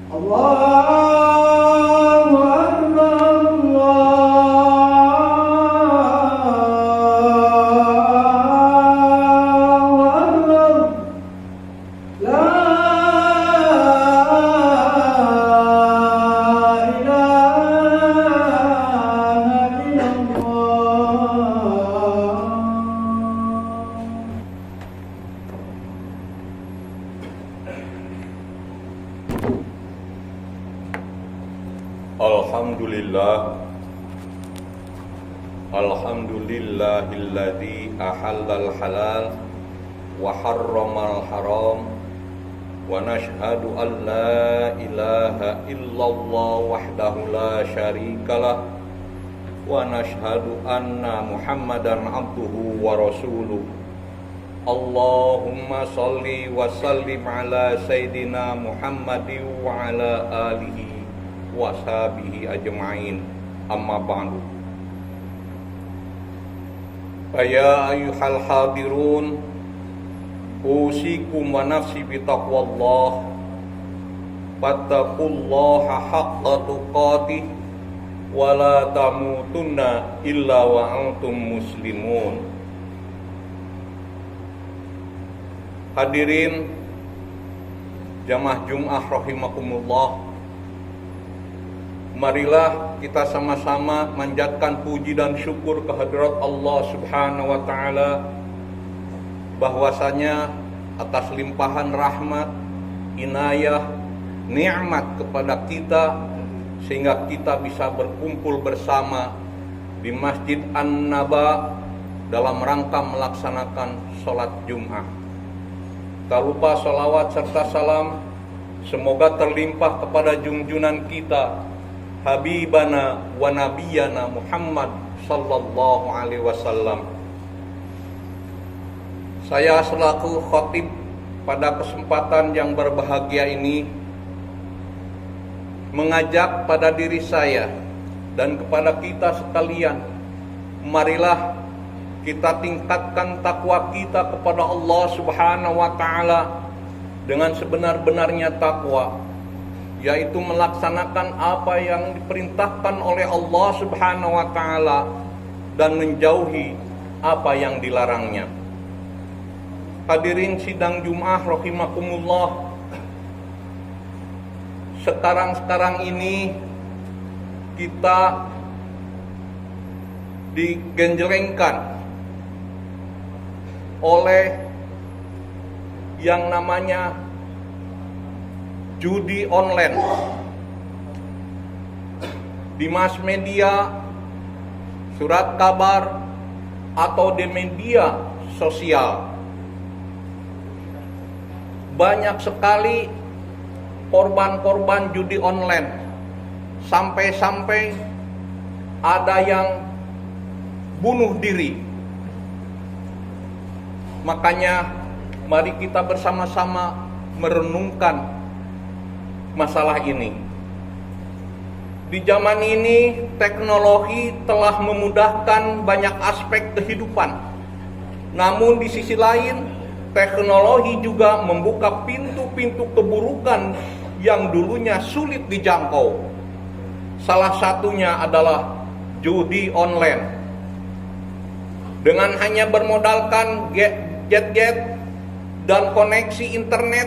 Allahu Akbar, Allahu Akbar, la ilaha illallah. Alhamdulillahilladzi ahallal halal wa harramal haram wa nashhadu an la ilaha illallah wahdahu la syarikalah wa nashhadu anna Muhammadan abduhu wa rasuluh. Allahumma salli wa sallim ala sayyidina Muhammadin wa ala alihi wa sahbihi ajma'in. Amma ba'du. Ya ayyuhal hadirun, usikum wa nafsi bitaqwallah, fattaqullaha haqqa tuqatih wa la tamutunna illa wa antum muslimun. Hadirin jamaah Jum'ah rahimakumullah, marilah kita sama-sama manjatkan puji dan syukur kehadirat Allah Subhanahu wa taala bahwasanya atas limpahan rahmat, inayah, nikmat kepada kita sehingga kita bisa berkumpul bersama di Masjid An-Naba dalam rangka melaksanakan sholat Jum'ah. Tak lupa salawat serta salam semoga terlimpah kepada junjungan kita Habibana wa Nabiyana Muhammad sallallahu alaihi wasallam. Saya selaku khatib pada kesempatan yang berbahagia ini mengajak pada diri saya dan kepada kita sekalian, marilah kita tingkatkan takwa kita kepada Allah Subhanahu wa taala dengan sebenar-benarnya takwa, yaitu melaksanakan apa yang diperintahkan oleh Allah Subhanahu wa taala dan menjauhi apa yang dilarangnya. Hadirin sidang Jum'ah rahimakumullah, sekarang ini kita digenjlengkan oleh yang namanya judi online di mass media, surat kabar, atau di media sosial. Banyak sekali korban-korban judi online, sampai-sampai ada yang bunuh diri. Makanya mari kita bersama-sama merenungkan masalah ini. Di zaman ini teknologi telah memudahkan banyak aspek kehidupan. Namun di sisi lain teknologi juga membuka pintu-pintu keburukan yang dulunya sulit dijangkau. Salah satunya adalah judi online. Dengan hanya bermodalkan gadget dan koneksi internet,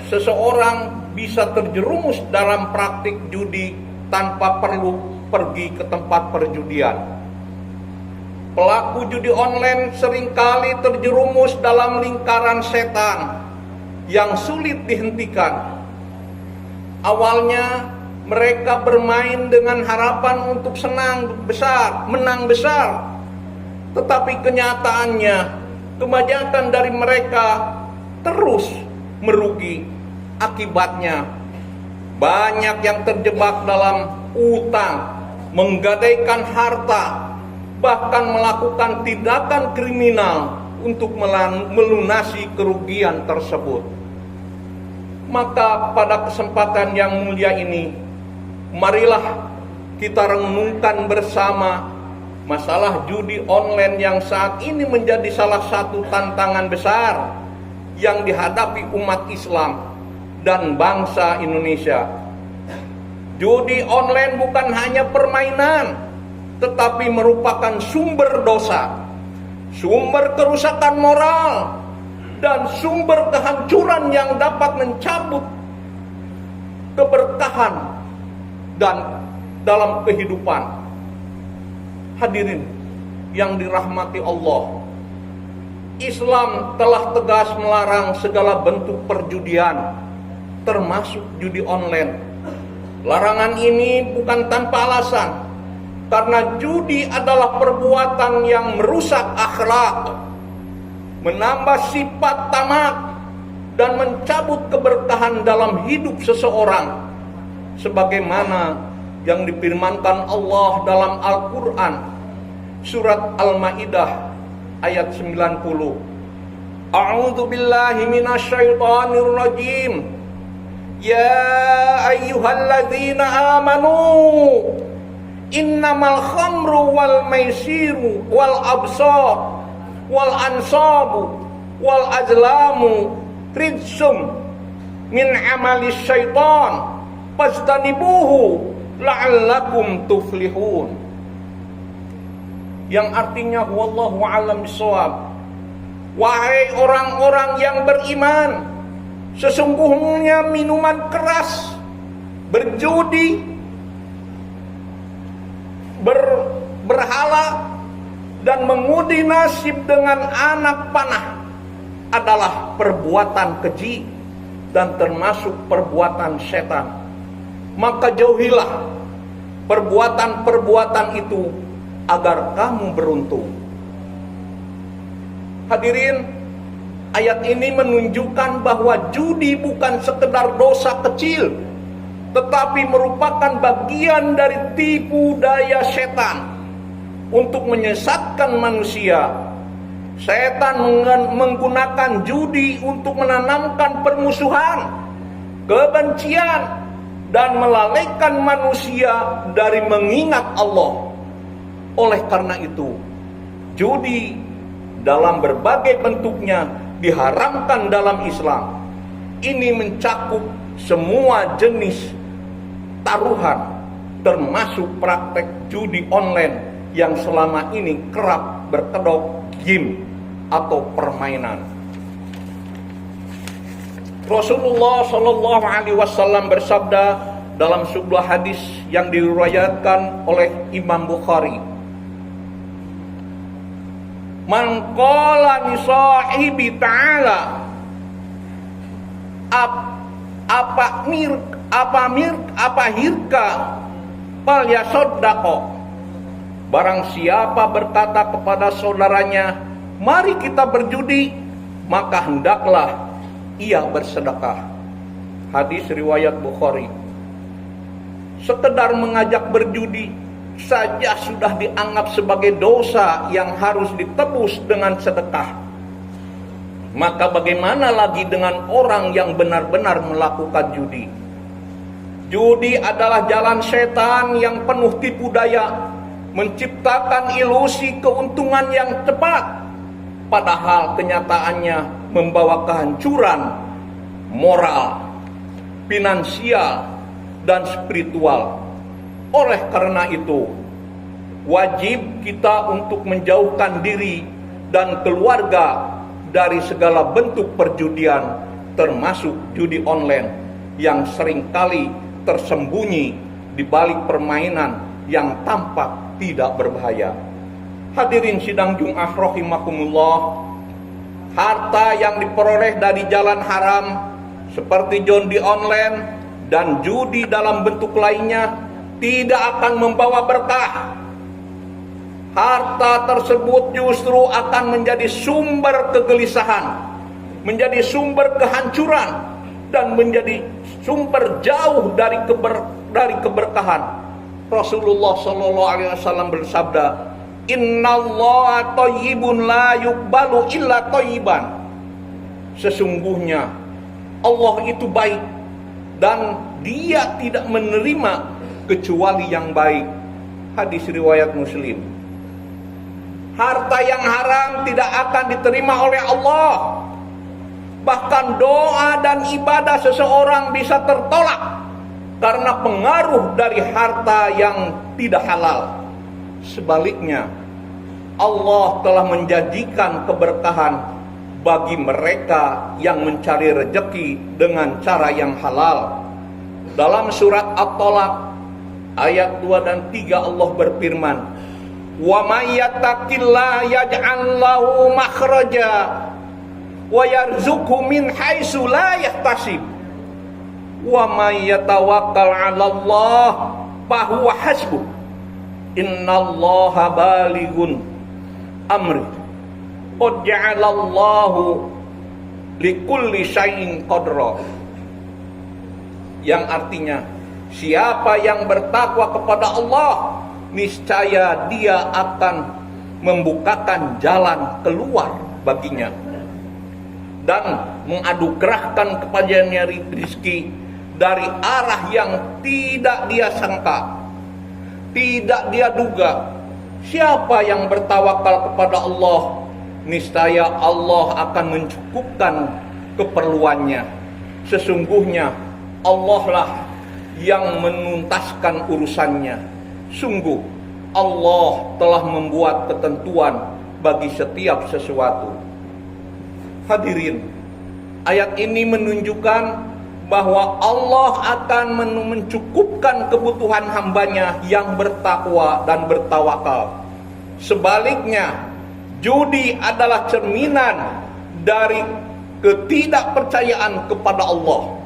seseorang bisa terjerumus dalam praktik judi tanpa perlu pergi ke tempat perjudian. Pelaku judi online seringkali terjerumus dalam lingkaran setan yang sulit dihentikan. Awalnya mereka bermain dengan harapan untuk menang besar. Tetapi kenyataannya kebanyakan dari mereka terus merugi. Akibatnya banyak yang terjebak dalam utang, menggadaikan harta, bahkan melakukan tindakan kriminal untuk melunasi kerugian tersebut. Maka pada kesempatan yang mulia ini, marilah kita renungkan bersama masalah judi online yang saat ini menjadi salah satu tantangan besar yang dihadapi umat Islam dan bangsa Indonesia Judi online bukan hanya permainan, tetapi merupakan sumber dosa, sumber kerusakan moral, dan sumber kehancuran yang dapat mencabut keberkahan dan dalam kehidupan. Hadirin yang dirahmati Allah, Islam telah tegas melarang segala bentuk perjudian, termasuk judi online. Larangan ini bukan tanpa alasan, karena judi adalah perbuatan yang merusak akhlak, menambah sifat tamak, dan mencabut keberkahan dalam hidup seseorang, sebagaimana yang difirmankan Allah dalam Al-Quran surat Al-Maidah ayat 90. A'udzu billahi minasyaitonir rajim. Ya ayyuhalladzina amanu innamal khamru wal maisiru wal absar wal ansabu wal azlamu rijsum min amalis syaitan fastanibuhu la'allakum tuflihun. Yang artinya wallahu a'lam bishawab. Wahai orang-orang yang beriman, sesungguhnya minuman keras, berjudi, berhala, dan mengundi nasib dengan anak panah adalah perbuatan keji dan termasuk perbuatan setan. Maka jauhilah perbuatan-perbuatan itu agar kamu beruntung. Hadirin, ayat ini menunjukkan bahwa judi bukan sekedar dosa kecil, tetapi merupakan bagian dari tipu daya setan untuk menyesatkan manusia. Setan menggunakan judi untuk menanamkan permusuhan, kebencian, dan melalaikan manusia dari mengingat Allah. Oleh karena itu, judi dalam berbagai bentuknya diharamkan dalam Islam. Ini mencakup semua jenis taruhan, termasuk praktek judi online yang selama ini kerap berkedok game atau permainan. Rasulullah Shallallahu Alaihi Wasallam bersabda dalam sebuah hadis yang diriwayatkan oleh Imam Bukhari, "Man qala li sahibi ta'ala apa hirka fal yasaddaqo." Barang siapa berkata kepada saudaranya, "Mari kita berjudi," maka hendaklah ia bersedekah. Hadis riwayat Bukhari. Sekedar mengajak berjudi saja sudah dianggap sebagai dosa yang harus ditebus dengan sedekah. Maka bagaimana lagi dengan orang yang benar-benar melakukan judi? Judi adalah jalan setan yang penuh tipu daya, menciptakan ilusi keuntungan yang cepat, padahal kenyataannya membawa kehancuran moral, finansial, dan spiritual. Oleh karena itu, wajib kita untuk menjauhkan diri dan keluarga dari segala bentuk perjudian, termasuk judi online yang seringkali tersembunyi di balik permainan yang tampak tidak berbahaya. Hadirin sidang Jumat rahimakumullah, harta yang diperoleh dari jalan haram seperti judi online dan judi dalam bentuk lainnya tidak akan membawa berkah. Harta tersebut justru akan menjadi sumber kegelisahan, menjadi sumber kehancuran, dan menjadi sumber jauh dari keberkahan. Rasulullah Shallallahu Alaihi Wasallam bersabda, "Innallaha thayyibun la yuqbalu illa thayyiban." Sesungguhnya Allah itu baik dan Dia tidak menerima kecuali yang baik. Hadis riwayat Muslim. Harta yang haram tidak akan diterima oleh Allah. Bahkan doa dan ibadah seseorang bisa tertolak karena pengaruh dari harta yang tidak halal. Sebaliknya, Allah telah menjanjikan keberkahan bagi mereka yang mencari rezeki dengan cara yang halal. Dalam surat At-Talaq ayat 2 dan 3 Allah berfirman, "Wa may yattaqillaha yaj'al lahu makhraja wa yarzuqhu min haitsu la yahtasib wa may yatawakkal 'alallah fa huwa hasbuh innallaha balighun amri qad ja'alallahu likulli syai'in qadra." Yang artinya, siapa yang bertakwa kepada Allah, niscaya dia akan membukakan jalan keluar baginya dan mengadukrahkan kepadanya rezeki dari arah yang tidak dia sangka, tidak dia duga. Siapa yang bertawakal kepada Allah, niscaya Allah akan mencukupkan keperluannya. Sesungguhnya Allah lah yang menuntaskan urusannya. Sungguh Allah telah membuat ketentuan bagi setiap sesuatu. Hadirin, ayat ini menunjukkan bahwa Allah akan mencukupkan kebutuhan hambanya yang bertakwa dan bertawakal. Sebaliknya, judi adalah cerminan dari ketidakpercayaan kepada Allah,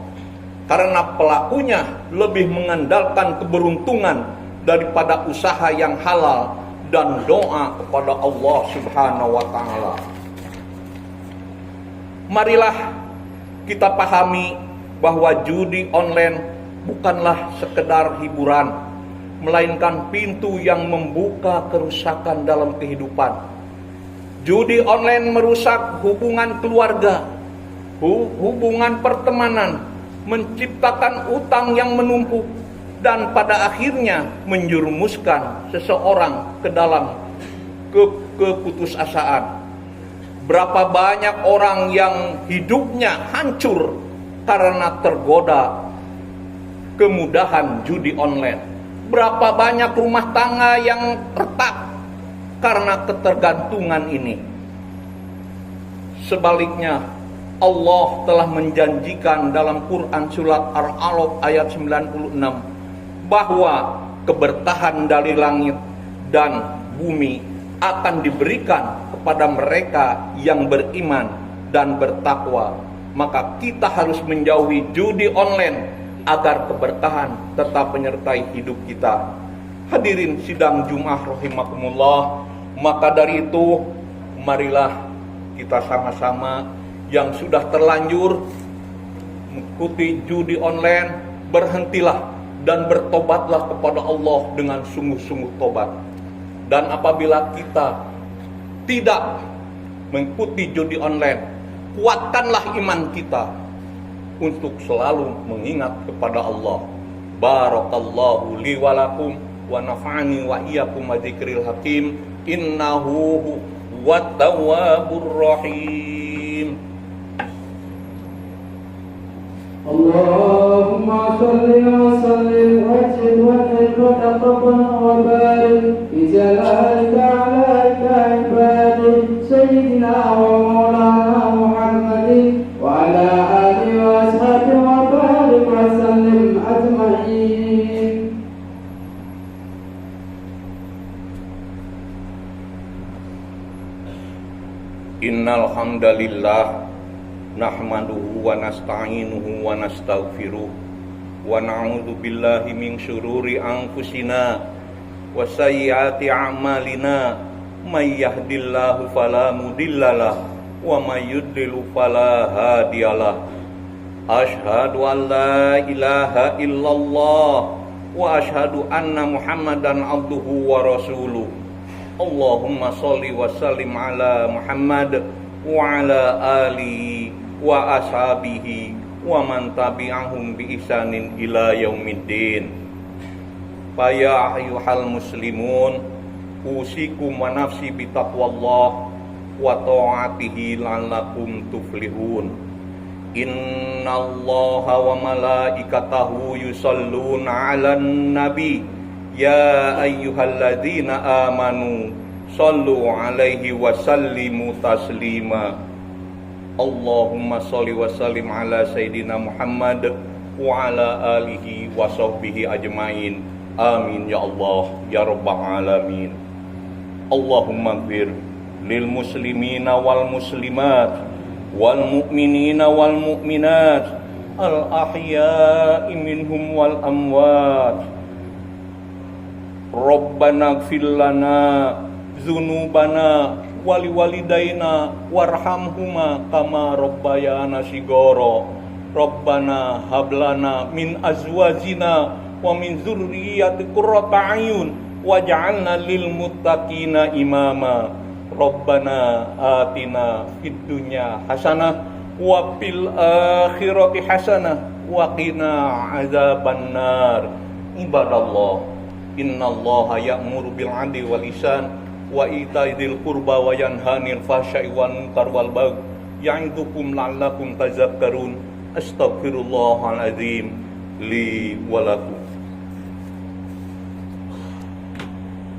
karena pelakunya lebih mengandalkan keberuntungan daripada usaha yang halal dan doa kepada Allah Subhanahu wa Ta'ala. Marilah kita pahami bahwa judi online bukanlah sekedar hiburan, melainkan pintu yang membuka kerusakan dalam kehidupan. Judi online merusak hubungan keluarga, hubungan pertemanan, menciptakan utang yang menumpuk, dan pada akhirnya menjerumuskan seseorang ke dalam keputusasaan. Berapa banyak orang yang hidupnya hancur karena tergoda kemudahan judi online. Berapa banyak rumah tangga yang retak karena ketergantungan ini. Sebaliknya, Allah telah menjanjikan dalam Quran surat Al-Alaq ayat 96 bahwa keberkahan dari langit dan bumi akan diberikan kepada mereka yang beriman dan bertakwa. Maka kita harus menjauhi judi online agar keberkahan tetap menyertai hidup kita. Hadirin sidang Jumat rahimakumullah, maka dari itu marilah kita sama-sama yang sudah terlanjur mengikuti judi online, berhentilah dan bertobatlah kepada Allah dengan sungguh-sungguh tobat. Dan apabila kita tidak mengikuti judi online, kuatkanlah iman kita untuk selalu mengingat kepada Allah. Barakallahu li wa lakum wa nafa'ani wa iyyakum wa dzikril hakim innahu huwat tawwabur rahim. اللهم صل وسلم وزد وزد وتقبل وبارك بجلالك على عبادك سيدنا ومولانا محمد وعلى آله وأصحابه وبارك وسلم أجمعين. Innal hamdalillah nahmaduhu wa nasta'inuhu wa nastaghfiruh wa na'udzu billahi min syururi anfusina wa sayyiati a'malina may yahdihillahu fala mudhillalah wa may yudlil fala hadiyalah. Asyhadu an la ilaha illallah wa asyhadu anna Muhammadan abduhu wa rasuluh. Allahumma sholli wa sallim ala Muhammad wa ala alihi wa ashabihi wa man tabi'ahum bi ihsanin ila yaumiddin. Fa ya ayyuhal muslimun, usikum wa nafsi bi taqwallah wa ta'atihi la'allakum tuflihun. Innallaha wa malaikatahu yusalluna 'alan nabi ya ayyuhalladzina amanu sallu 'alaihi wa sallimu taslima. Allahumma sholli wa sallim ala sayyidina Muhammad wa ala alihi wa sahbihi ajmain. Amin ya Allah ya rabbal alamin. Allahumma ighfir lil muslimina wal muslimat wal mu'minina wal mu'minat al ahya'i minhum wal amwat. Rabbana ighfir lana dzunubana wali walidaina warhamhuma kama rabbayana shigoro. Rabbana hablana min azwajina wa min dzurriyyati qurrata a'yun waj'alna lil muttaqina imama. Rabbana atina fid dunya hasanah wa fil akhirati hasanah wa qina adzabannar. Ibadallah, innallaha ya'muru bil 'adli wal ihsan wa ita'i dzil qurba wa yanha 'anil fahsya'i wal munkar wal baghi ya'idukum la'allakum tadhakkarun. Astaghfirullahal azim li wa lakum.